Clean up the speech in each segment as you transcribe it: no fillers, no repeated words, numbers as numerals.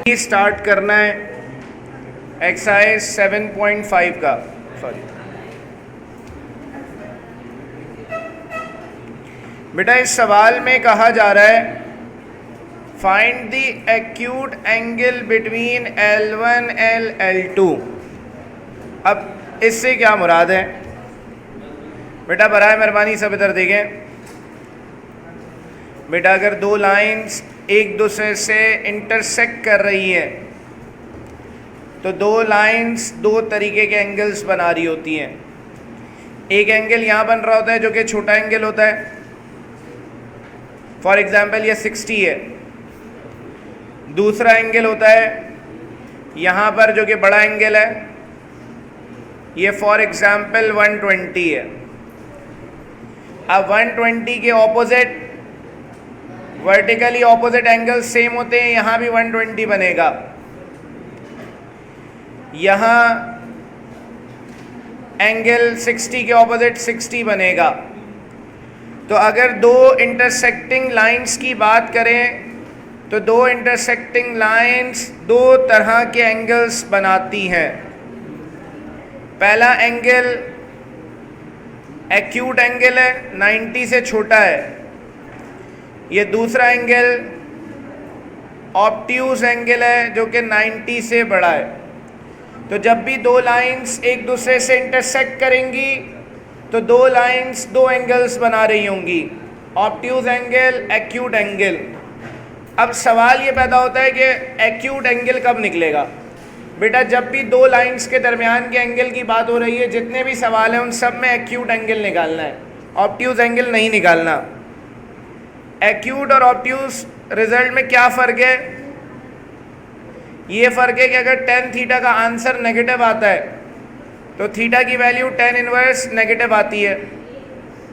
Start करना है exercise 7.5 का। सॉरी बेटा, इस सवाल में कहा जा रहा है find the acute angle between L1 and L2। अब इससे क्या मुराद है बेटा? बराए मेहरबानी सब इधर देखें। बेटा, अगर दो लाइंस एक दूसरे से इंटरसेक्ट कर रही है तो दो लाइंस दो तरीके के एंगल्स बना रही होती हैं। एक एंगल यहाँ बन रहा होता है जो कि छोटा एंगल होता है, फॉर एग्जांपल ये 60 है। दूसरा एंगल होता है यहाँ पर जो कि बड़ा एंगल है, ये फॉर एग्जांपल 120 है। अब 120 के opposite vertically opposite angle same होते हैं, यहाँ भी 120 बनेगा। यहाँ एंगल 60 के ऑपोजिट 60 बनेगा। तो अगर दो इंटरसेक्टिंग लाइंस की बात करें तो दो इंटरसेक्टिंग लाइंस दो तरह के एंगल्स बनाती हैं। पहला एंगल एक्यूट एंगल है, 90 से छोटा है। ये दूसरा एंगल ऑब्ट्यूज एंगल है जो कि 90 से बड़ा है। तो जब भी दो लाइंस एक दूसरे से इंटरसेक्ट करेंगी तो दो लाइंस दो एंगल्स बना रही होंगी, ऑब्ट्यूज एंगल, एक्यूट एंगल। अब सवाल ये पैदा होता है कि एक्यूट एंगल कब निकलेगा? बेटा, जब भी दो लाइंस के दरमियान के एंगल की बात हो रही है, जितने भी सवाल हैं उन सब में एक्यूट एंगल निकालना है, ऑब्ट्यूज एंगल नहीं निकालना। एक्यूट और ऑब्ट्यूज रिजल्ट में क्या फ़र्क है? ये फ़र्क है कि अगर tan थीटा का आंसर नेगेटिव आता है तो थीटा की वैल्यू tan इनवर्स नेगेटिव आती है।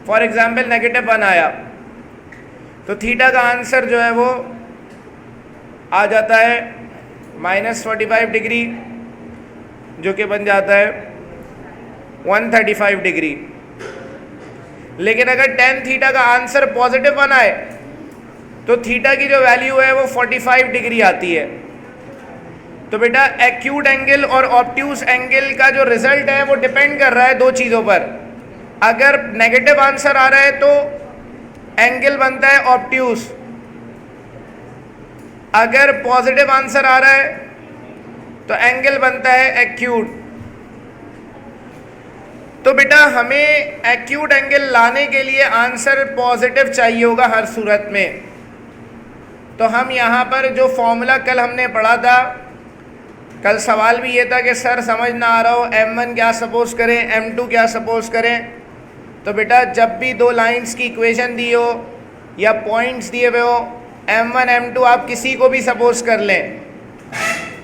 फॉर एग्जांपल -1 आया तो थीटा का आंसर जो है वो आ जाता है -45 डिग्री, जो कि बन जाता है 135 डिग्री। लेकिन अगर tan थीटा का आंसर पॉजिटिव 1 आए तो थीटा की जो वैल्यू है वो 45 डिग्री आती है। तो बेटा, एक्यूट एंगल और ऑब्ट्यूज एंगल का जो रिजल्ट है वो डिपेंड कर रहा है दो चीज़ों पर। अगर नेगेटिव आंसर आ रहा है तो एंगल बनता है ऑब्ट्यूज, अगर पॉजिटिव आंसर आ रहा है तो एंगल बनता है एक्यूट। तो बेटा, हमें एक्यूट एंगल लाने के लिए आंसर पॉजिटिव चाहिए होगा हर सूरत में। तो हम यहाँ पर जो फॉर्मूला कल हमने पढ़ा था, कल सवाल भी ये था कि सर समझ ना आ रहा हो M1 क्या सपोज करें, M2 क्या सपोज करें। तो बेटा, जब भी दो लाइंस की इक्वेशन दी हो या पॉइंट्स दिए हुए हो, M1 M2 आप किसी को भी सपोज कर लें,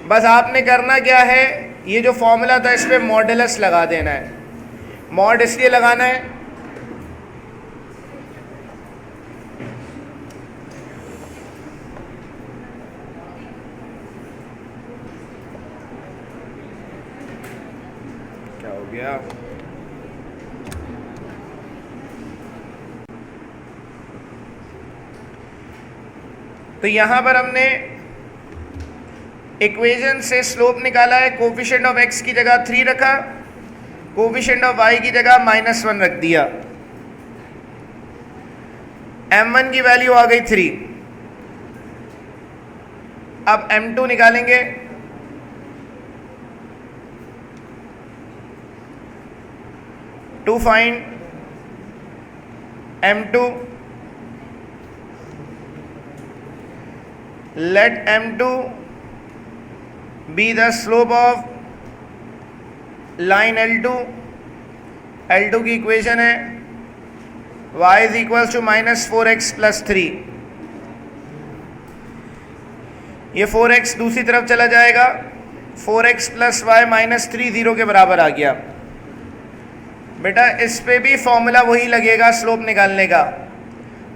बस आपने करना क्या है, ये जो फॉर्मूला था इस पर मॉडुलस लगा देना है। मॉड इसलिए लगाना है क्या हो गया, तो यहाँ पर हमने इक्वेशन से स्लोप निकाला है। कोफिशिएंट ऑफ x की जगह 3 रखा, कोफिशिएंट ऑफ y की जगह -1 रख दिया। m1 की वैल्यू आ गई 3। अब m2 निकालेंगे। To find m2, let m2 be the slope of line L2। L2 की इक्वेशन है y is equals to -4x plus 3। ये 4x दूसरी तरफ चला जाएगा, 4x plus y -3 0 के बराबर आ गया। बेटा, इस पे भी फॉर्मूला वही लगेगा स्लोप निकालने का,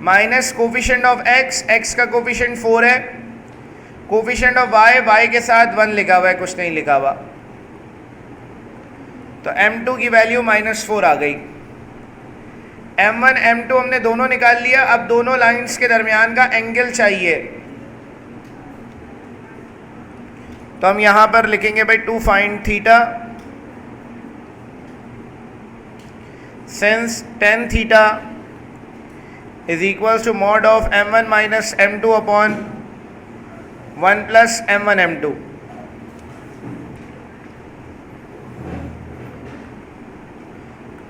minus coefficient of x, x का कोफिशिएंट 4 है, कोफिशिएंट ऑफ y, y के साथ 1 लिखा हुआ है, कुछ नहीं लिखा हुआ। तो m2 की वैल्यू -4 आ गई। m1 m2 हमने दोनों निकाल लिया। अब दोनों लाइंस के दरमियान का एंगल चाहिए। तो हम यहाँ पर लिखेंगे भाई to find theta, since tan theta is equals to mod of m1 minus m2 upon 1 plus m1 m2।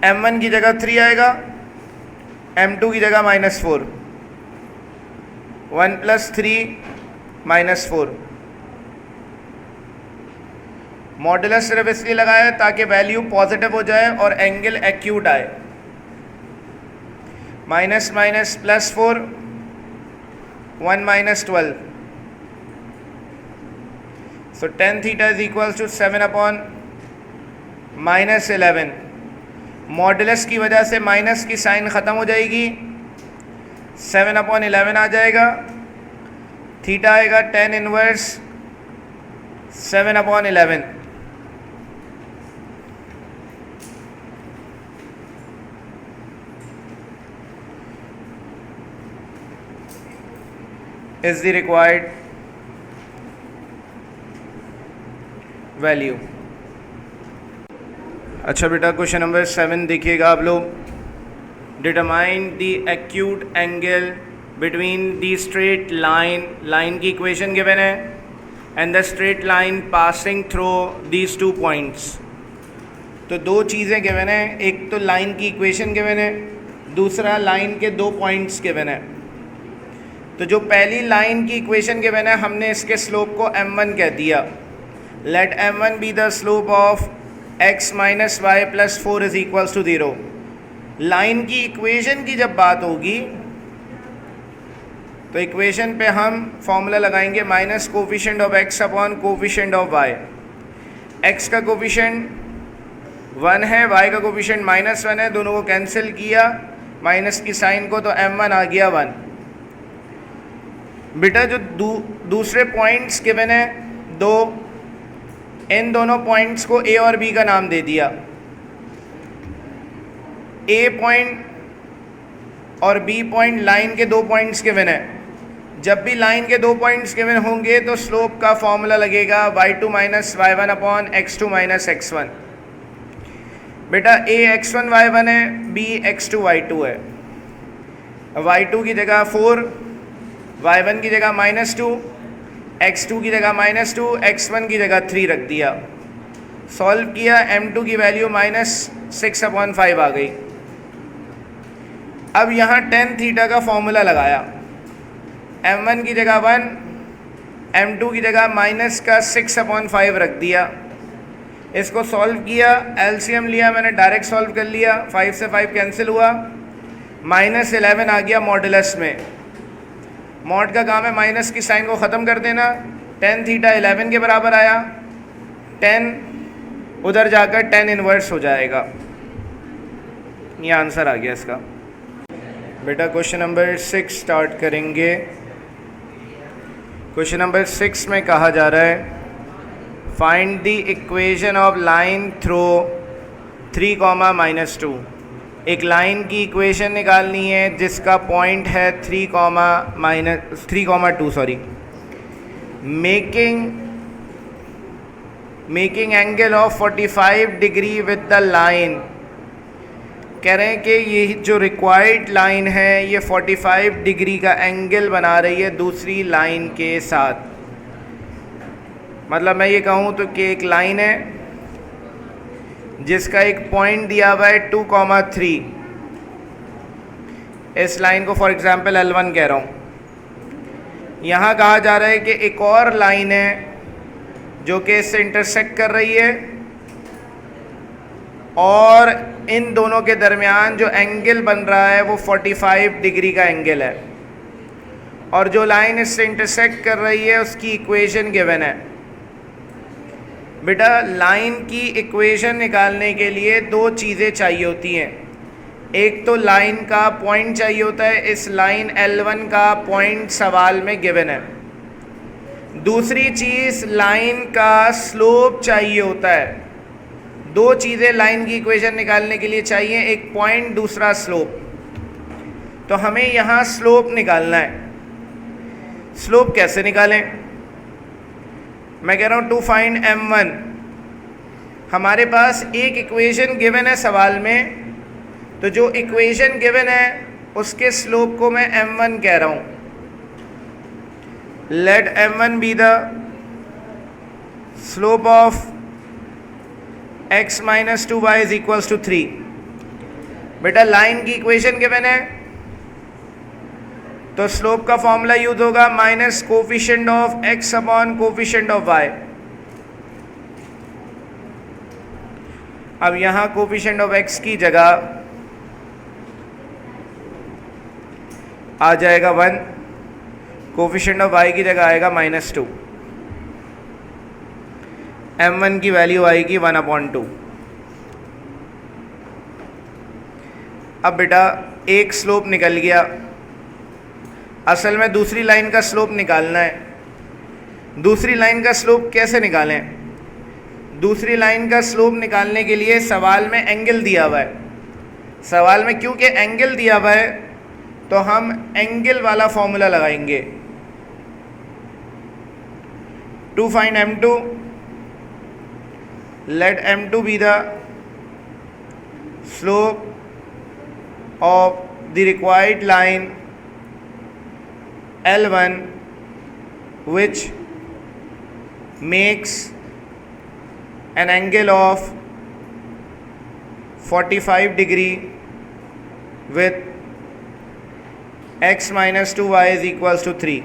m1 की जगह 3 आएगा, m2 की जगह -4, 1 प्लस 3 -4। मॉडुलस सिर्फ इसलिए लगाया है ताकि वैल्यू पॉजिटिव हो जाए और एंगल एक्यूट आए। Minus minus +4, 1 - 12, so tan theta is equals to 7 upon -11। Modulus की वजह से माइनस की साइन ख़त्म हो जाएगी, 7 अपॉन 11 आ जाएगा, थीटा आएगा tan inverse 7 upon 11। is the required value। अच्छा बेटा, क्वेश्चन नंबर 7 देखिएगा आप लोग। Determine the acute angle between the straight line, line की इक्वेशन गिवन है, and the straight line passing through these 2 points. तो दो चीज़ें गिवन है, एक तो लाइन की इक्वेशन गिवन है, दूसरा लाइन के 2 पॉइंट्स गिवन है। तो जो पहली लाइन की इक्वेशन गिवन है, हमने इसके स्लोप को m1 कह दिया। Let m1 be the slope of x minus y plus 4 is equals to 0। Line की इक्वेशन की जब बात होगी तो इक्वेशन पे हम फॉर्मूला लगाएंगे minus coefficient of x upon coefficient of y। x का कोफिशिएंट 1 है, y का कोफिशिएंट -1 है, दोनों को कैंसिल किया, माइनस की साइन को, तो m1 आ गया 1। बेटा जो दूसरे पॉइंट्स गिवन है 2, इन दोनों पॉइंट्स को a और b का नाम दे दिया। a पॉइंट और b पॉइंट लाइन के 2 पॉइंट्स गिवन है। जब भी लाइन के 2 पॉइंट्स गिवन होंगे तो स्लोप का फॉर्मूला लगेगा y2 minus y1 upon x2 minus x1। बेटा a x1 y1 है, b x2 y2 है। y2 की जगह 4, y1 की जगह -2, x2 की जगह -2, x1 की जगह 3 रख दिया। सॉल्व किया, m2 की वैल्यू -6/5 आ गई। अब यहाँ tan थीटा का फॉर्मूला लगाया, m1 की जगह 1, m2 की जगह -6/5 रख दिया। इसको सॉल्व किया, एलसीएम लिया मैंने, डायरेक्ट सॉल्व कर लिया, 5 से 5 कैंसिल हुआ, -11 आ गया मॉडुलस में। मॉड का काम है माइनस की साइन को ख़त्म कर देना। tan थीटा 11 के बराबर आया, tan उधर जाकर tan इनवर्स हो जाएगा। ये आंसर आ गया इसका। बेटा क्वेश्चन नंबर 6 स्टार्ट करेंगे। क्वेश्चन नंबर 6 में कहा जा रहा है find the equation of line through 3, -2। एक लाइन की इक्वेशन निकालनी है जिसका पॉइंट है 3,2 sorry. Making angle of 45 degree with the line. कह रहे हैं कि ये जो रिक्वायर्ड लाइन है ये 45 डिग्री का एंगल बना रही है दूसरी लाइन के साथ। मतलब मैं ये कहूँ तो कि एक लाइन है जिसका एक पॉइंट दिया हुआ है 2,3। इस लाइन को फॉर एग्जांपल L1 कह रहा हूँ। यहाँ कहा जा रहा है कि एक और लाइन है जो कि इससे इंटरसेक्ट कर रही है और इन दोनों के दरमियान जो एंगल बन रहा है वो 45 डिग्री का एंगल है, और जो लाइन इससे इंटरसेक्ट कर रही है उसकी इक्वेशन गिवन है। बेटा लाइन की इक्वेशन निकालने के लिए 2 चीज़ें चाहिए होती हैं। एक तो लाइन का पॉइंट चाहिए होता है, इस लाइन L1 का पॉइंट सवाल में गिवन है। दूसरी चीज़ लाइन का स्लोप चाहिए होता है। 2 चीज़ें लाइन की इक्वेशन निकालने के लिए चाहिए, एक पॉइंट, दूसरा स्लोप। तो हमें यहाँ स्लोप निकालना है। स्लोप कैसे निकालें? मैं कह रहा हूँ टू फाइंड m1। हमारे पास एक इक्वेशन गिवन है सवाल में, तो जो इक्वेशन गिवन है उसके स्लोप को मैं m1 कह रहा हूँ। Let m1 be the slope of x minus 2y is equals to 3। बेटा लाइन की इक्वेशन गिवन है तो स्लोप का फॉर्मूला यूज होगा minus coefficient of x upon coefficient of y। अब यहां कोफिशिएंट ऑफ x की जगह आ जाएगा 1, कोफिशिएंट ऑफ y की जगह आएगा -2। m1 की वैल्यू आएगी 1/2। अब बेटा एक स्लोप निकल गया, असल में दूसरी लाइन का स्लोप निकालना है। दूसरी लाइन का स्लोप कैसे निकालें? दूसरी लाइन का स्लोप निकालने के लिए सवाल में एंगल दिया हुआ है। सवाल में क्योंकि एंगल दिया हुआ है तो हम एंगल वाला फॉर्मूला लगाएंगे। To find m2, let m2 be the slope of the required line L1 which makes an angle of 45 degree with x minus 2y is equals to 3।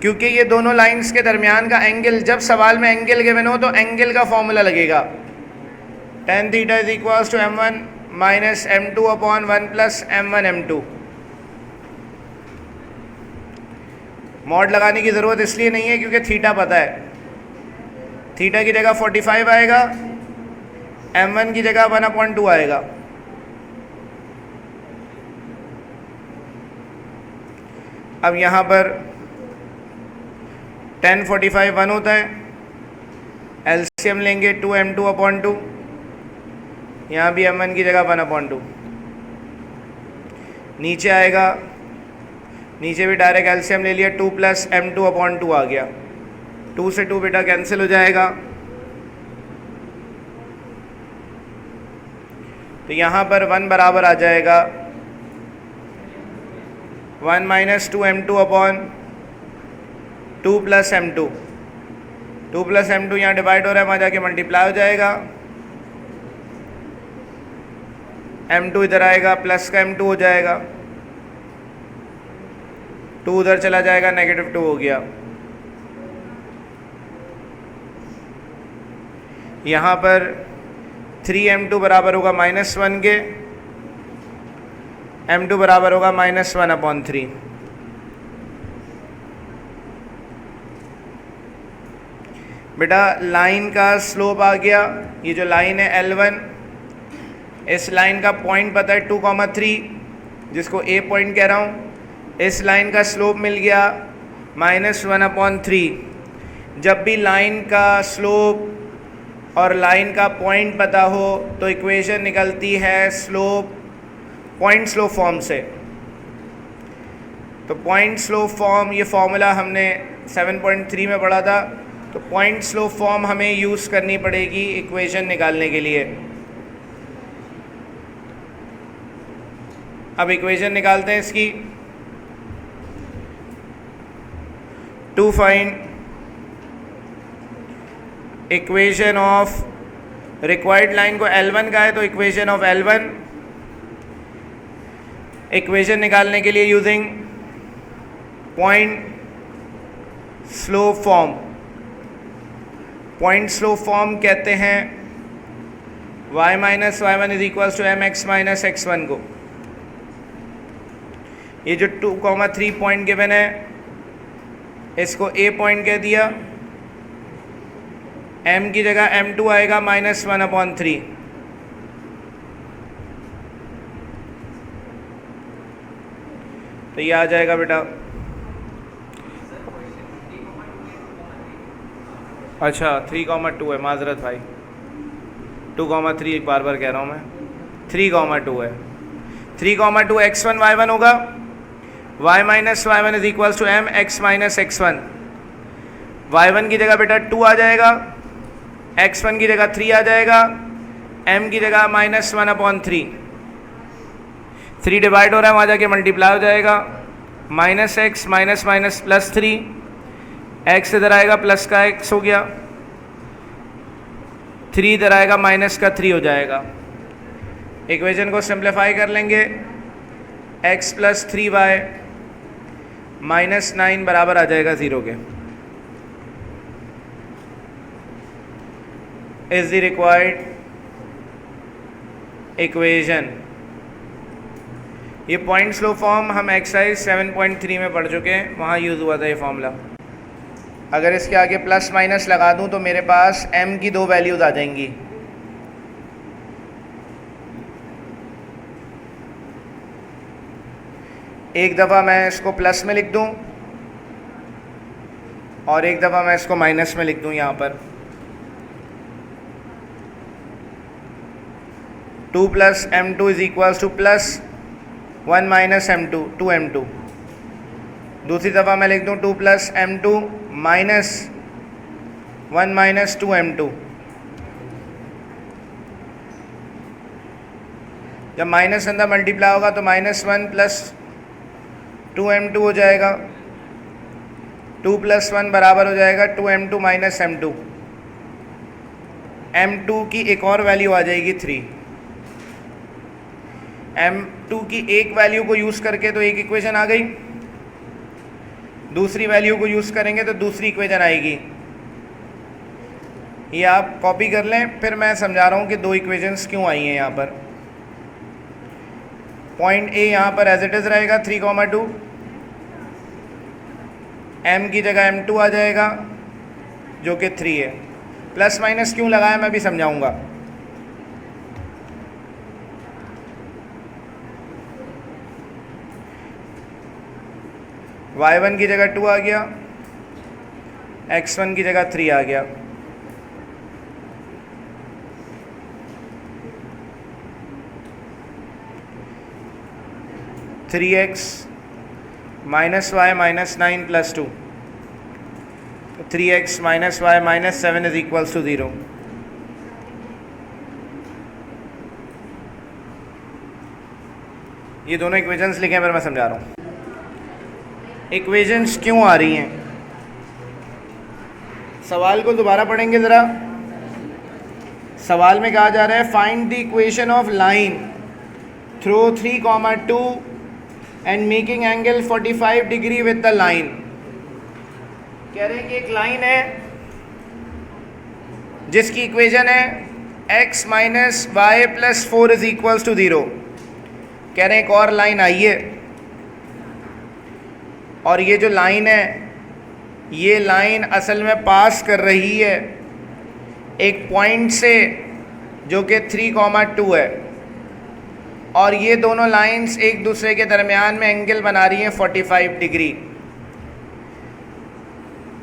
क्योंकि ये दोनों लाइंस के दरमियान का एंगल, जब सवाल में एंगल गिवन हो तो एंगल का फॉर्मूला लगेगा। tan theta is equals to m1 minus m2 upon 1 plus m1 m2। Mod लगाने की ज़रूरत इसलिए नहीं है क्योंकि थीटा पता है। थीटा की जगह 45 आएगा, m1 की जगह 1/2 आएगा। अब यहाँ पर tan 45 1 होता है, एलसीएम लेंगे 2m2/2, यहाँ भी m1 की जगह 1/2। नीचे आएगा, नीचे भी डायरेक्ट एलसीएम ले लिया, 2 प्लस m2/2 आ गया। 2 से 2 बेटा कैंसिल हो जाएगा, तो यहाँ पर 1 बराबर आ जाएगा 1 minus 2m2/2 plus m2। 2 plus m2 यहाँ डिवाइड हो रहा है, वहाँ जाके मल्टीप्लाई हो जाएगा। m2 इधर आएगा, प्लस का m2 हो जाएगा, 2 उधर चला जाएगा, -2 हो गया। यहाँ पर 3m2 बराबर होगा -1 के, m2 बराबर होगा -1/3। बेटा लाइन का स्लोप आ गया, ये जो लाइन है L1, इस लाइन का पॉइंट पता है 2,3, जिसको A पॉइंट कह रहा हूँ। इस लाइन का स्लोप मिल गया -1/3। जब भी लाइन का स्लोप और लाइन का पॉइंट पता हो तो इक्वेशन निकलती है स्लोप पॉइंट स्लोप फॉर्म से। तो पॉइंट स्लोप फॉर्म, ये फॉर्मूला हमने 7.3 में पढ़ा था, तो पॉइंट स्लोप फॉर्म हमें यूज़ करनी पड़ेगी इक्वेशन निकालने के लिए। अब इक्वेशन निकालते हैं इसकी। To find equation of required line को L1 का है तो इक्वेशन ऑफ L1, इक्वेशन निकालने के लिए using point slope form. Point slope form कहते हैं y minus y1 is equals to mx minus x1 को। ये जो 2,3 पॉइंट गिवन है इसको A पॉइंट कह दिया, m की जगह m2 आएगा -1/3। तो ये आ जाएगा बेटा, अच्छा 3,2 है, माजरत भाई, 2,3 एक बार कह रहा हूँ मैं, 3,2 है। 3,2 x1 y1 होगा, y minus y1 is equals to m x minus x1। y1 की जगह बेटा 2 आ जाएगा, x1 की जगह 3 आ जाएगा, m की जगह -1/3, 3 डिवाइड हो रहा है वहाँ जाके मल्टीप्लाई हो जाएगा, -x माइनस माइनस +3, x इधर आएगा प्लस का x हो गया, 3 इधर आएगा माइनस का 3 हो जाएगा। इक्वेशन को सिंप्लीफाई कर लेंगे, x + 3y -9 बराबर आ जाएगा 0 के। Is the required equation. ये पॉइंट स्लो फॉर्म हम एक्सरसाइज 7.3 में पढ़ चुके हैं, वहाँ यूज़ हुआ था ये फॉर्मूला। अगर इसके आगे प्लस माइनस लगा दूँ तो मेरे पास m की 2 वैल्यूज़ आ जाएंगी। एक दफ़ा मैं इसको प्लस में लिख दूँ और एक दफ़ा मैं इसको माइनस में लिख दूँ। यहाँ पर 2 + m2 = +1 - m2, 2m2। दूसरी दफ़ा मैं लिख दूँ 2 + m2 -1 - 2m2। जब माइनस अंदर मल्टीप्लाई होगा तो -1 + 2m2 हो जाएगा, 2 + 1 बराबर हो जाएगा 2m2 - m2। m2 की एक और वैल्यू आ जाएगी 3। m2 की एक वैल्यू को यूज़ करके तो एक इक्वेशन आ गई, दूसरी वैल्यू को यूज़ करेंगे तो दूसरी इक्वेशन आएगी। ये आप कॉपी कर लें, फिर मैं समझा रहा हूँ कि 2 इक्वेशंस क्यों आई हैं यहाँ पर। पॉइंट ए यहाँ पर एज इट इज़ रहेगा 3,2, m की जगह m2 आ जाएगा जो कि 3 है। प्लस माइनस क्यों लगाया मैं भी समझाऊंगा। y1 की जगह 2 आ गया, x1 की जगह 3 आ गया। (3x - y -9 + 2), 3x - y -7 = 0। ये दोनों इक्वेशंस लिखे हैं, फिर मैं समझा रहा हूँ इक्वेशंस क्यों आ रही हैं। सवाल को दोबारा पढ़ेंगे ज़रा। सवाल में कहा जा रहा है find the equation of line through 3,2 and making angle 45 degree with the line. कह रहे हैं कि एक लाइन है जिसकी इक्वेशन है x - y + 4 = 0। कह रहे हैं एक और लाइन आई है और ये जो लाइन है ये लाइन असल में पास कर रही है एक पॉइंट से जो कि 3,2 है, और ये दोनों लाइंस एक दूसरे के दरमियान में एंगल बना रही हैं 45 डिग्री।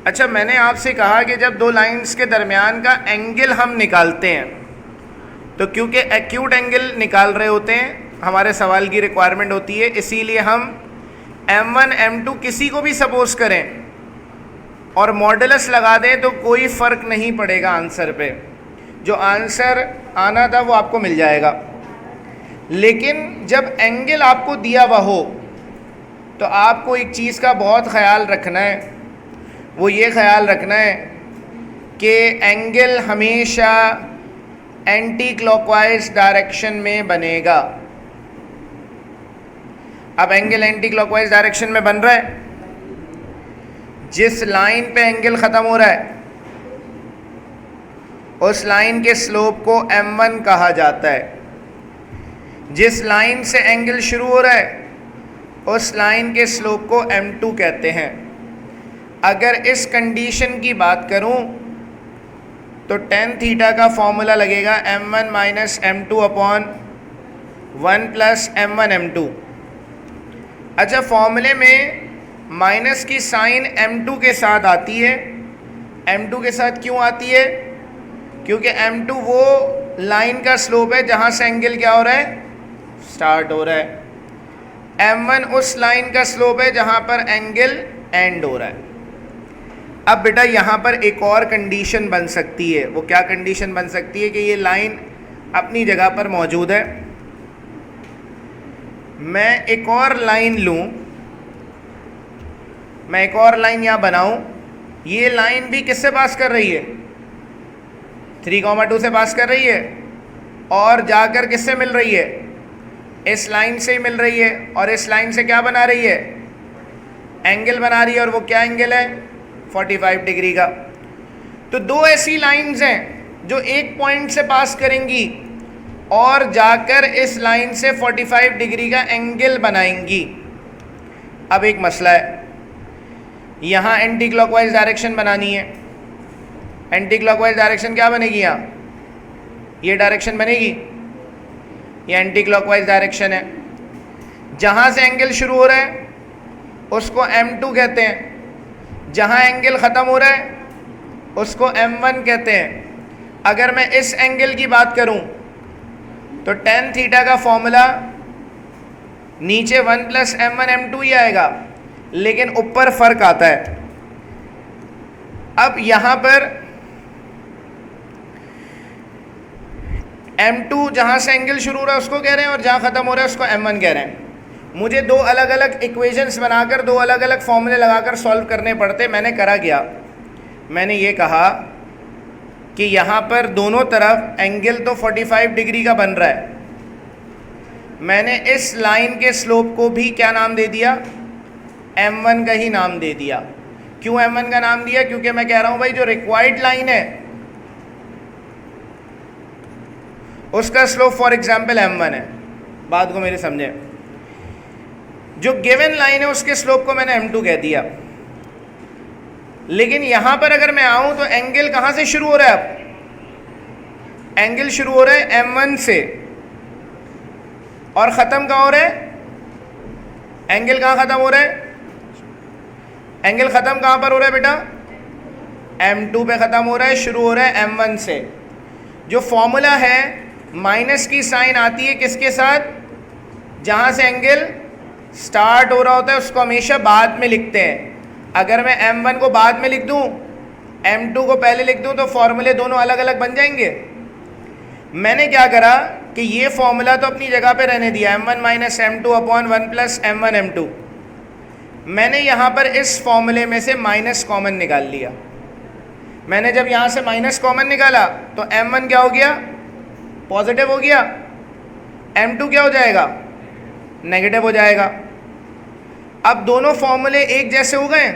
अच्छा, मैंने आपसे कहा कि जब दो लाइंस के दरमियान का एंगल हम निकालते हैं तो क्योंकि एक्यूट एंगल निकाल रहे होते हैं, हमारे सवाल की रिक्वायरमेंट होती है, इसीलिए हम m1 m2 किसी को भी सपोज करें और मॉडुलस लगा दें तो कोई फ़र्क नहीं पड़ेगा आंसर पे। जो आंसर आना था वो आपको मिल जाएगा। लेकिन जब एंगल आपको दिया हुआ हो तो आपको एक चीज़ का बहुत ख्याल रखना है, वो ये ख्याल रखना है कि एंगल हमेशा एंटी क्लॉकवाइज डायरेक्शन में बनेगा। अब एंगल एंटी क्लॉकवाइज डायरेक्शन में बन रहा है, जिस लाइन पे एंगल ख़त्म हो रहा है उस लाइन के स्लोप को m1 कहा जाता है। जिस लाइन से एंगल शुरू हो रहा है उस लाइन के स्लोप को m2 कहते हैं। अगर इस कंडीशन की बात करूं तो tan थीटा का फॉर्मूला लगेगा m1 - m2/1 + m1 m2। अच्छा, फॉर्मूले में माइनस की साइन m2 के साथ आती है। m2 के साथ क्यों आती है? क्योंकि m2 वो लाइन का स्लोप है जहाँ से एंगल क्या हो रहा है, स्टार्ट हो रहा है। m1 उस लाइन का स्लोप है जहाँ पर एंगल एंड हो रहा है। अब बेटा यहाँ पर एक और कंडीशन बन सकती है। वो क्या कंडीशन बन सकती है कि ये लाइन अपनी जगह पर मौजूद है, मैं एक और लाइन लूँ, मैं एक और लाइन यहाँ बनाऊँ, ये लाइन भी किससे पास कर रही है? 3,2 से पास कर रही है और जाकर किससे मिल रही है? इस लाइन से ही मिल रही है। और इस लाइन से क्या बना रही है? एंगल बना रही है। और वो क्या एंगल है? 45 डिग्री का। तो दो ऐसी लाइंस हैं जो एक पॉइंट से पास करेंगी और जाकर इस लाइन से 45 डिग्री का एंगल बनाएंगी। अब एक मसला है, यहाँ एंटी क्लॉकवाइज डायरेक्शन बनानी है। एंटी क्लॉकवाइज डायरेक्शन क्या बनेगी? यहाँ ये डायरेक्शन बनेगी, ये एंटी क्लॉकवाइज डायरेक्शन है। जहाँ से एंगल शुरू हो रहा है उसको M2 कहते हैं, जहाँ एंगल ख़त्म हो रहा है उसको M1 कहते हैं। अगर मैं इस एंगल की बात करूँ तो tan थीटा का फॉर्मूला नीचे 1 + M1 M2 ही आएगा, लेकिन ऊपर फ़र्क आता है। अब यहाँ पर M2 जहाँ से एंगल शुरू हो रहा है उसको कह रहे हैं और जहाँ ख़त्म हो रहा है उसको M1 कह रहे हैं। मुझे दो अलग अलग इक्वेशंस बनाकर दो अलग अलग फॉर्मूले लगाकर सॉल्व करने पड़ते। मैंने करा क्या? मैंने ये कहा कि यहाँ पर दोनों तरफ एंगल तो 45 डिग्री का बन रहा है, मैंने इस लाइन के स्लोप को भी क्या नाम दे दिया? M1 का ही नाम दे दिया। क्यों M1 का नाम दिया? क्योंकि मैं कह रहा हूँ भाई जो रिक्वायर्ड लाइन है उसका स्लोप फॉर एग्जाम्पल M1 है। बात को मेरे समझे, जो गिवन लाइन है उसके स्लोप को मैंने M2 कह दिया। लेकिन यहां पर अगर मैं आऊं तो एंगल कहां से शुरू हो रहा है? अब एंगल शुरू हो रहा है M1 से और ख़त्म कहाँ हो रहा है? एंगल कहाँ ख़त्म हो रहा है? एंगल ख़त्म कहाँ पर हो रहा है बेटा? M2 पे ख़त्म हो रहा है, शुरू हो रहा है M1 से। जो फॉर्मूला है माइनस की साइन आती है किसके साथ? जहाँ से एंगल स्टार्ट हो रहा होता है उसको हमेशा बाद में लिखते हैं। अगर मैं M1 को बाद में लिख दूँ, M2 को पहले लिख दूँ, तो फॉर्मूले दोनों अलग अलग बन जाएंगे। मैंने क्या करा कि ये फॉर्मूला तो अपनी जगह पे रहने दिया, M1 - M2 upon 1 + M1 M2। मैंने यहाँ पर इस फॉर्मूले में से माइनस कॉमन निकाल लिया। मैंने जब यहाँ से माइनस कॉमन निकाला तो M1 क्या हो गया? पॉजिटिव हो गया। M2 क्या हो जाएगा? नेगेटिव हो जाएगा। अब दोनों फॉर्मूले एक जैसे हो गए,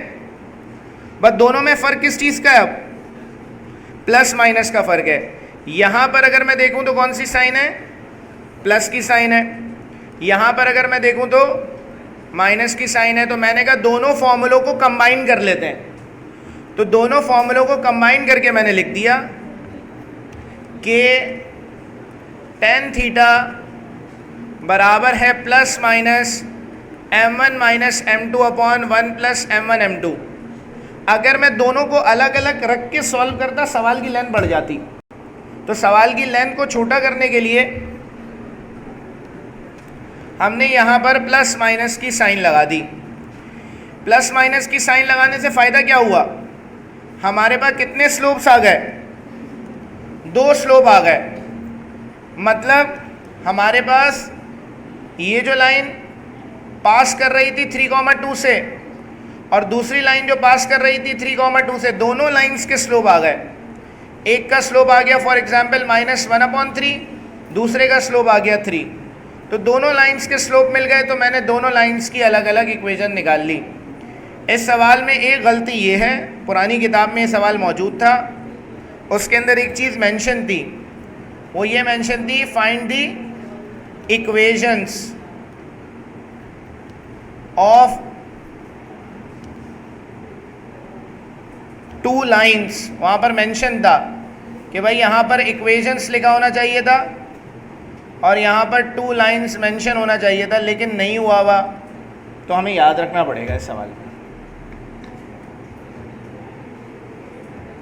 बस दोनों में फ़र्क किस चीज़ का है? अब प्लस माइनस का फ़र्क है। यहाँ पर अगर मैं देखूँ तो कौन सी साइन है? प्लस की साइन है। यहाँ पर अगर मैं देखूँ तो माइनस की साइन है। तो मैंने कहा दोनों फॉर्मूलों को कंबाइन कर लेते हैं। तो दोनों फॉर्मूलों को कंबाइन करके मैंने लिख दिया कि tan थीटा बराबर है plus minus M1 - M2 upon 1 + M1 M2। अगर मैं दोनों को अलग अलग रख के सॉल्व करता सवाल की लेंथ बढ़ जाती। तो सवाल की लेंथ को छोटा करने के लिए हमने यहाँ पर प्लस माइनस की साइन लगा दी। प्लस माइनस की साइन लगाने से फ़ायदा क्या हुआ? हमारे पास कितने स्लोप्स आ गए? 2 स्लोप आ गए। मतलब हमारे पास ये जो लाइन पास कर रही थी 3,2 से और दूसरी लाइन जो पास कर रही थी 3,2 से, दोनों लाइंस के स्लोप आ गए। एक का स्लोप आ गया फॉर एग्जांपल -1/3, दूसरे का स्लोप आ गया 3। तो दोनों लाइंस के स्लोप मिल गए। तो मैंने दोनों लाइंस की अलग अलग इक्वेशन निकाल ली। इस सवाल में एक गलती ये है, पुरानी किताब में ये सवाल मौजूद था, उसके अंदर एक चीज़ मेंशन थी, वो ये मेंशन थी find the equations of 2 lines. वहाँ पर मेंशन था कि भाई यहाँ पर इक्वेशंस लिखा होना चाहिए था और यहाँ पर 2 लाइंस मेंशन होना चाहिए था, लेकिन नहीं हुआ। तो हमें याद रखना पड़ेगा इस सवाल में।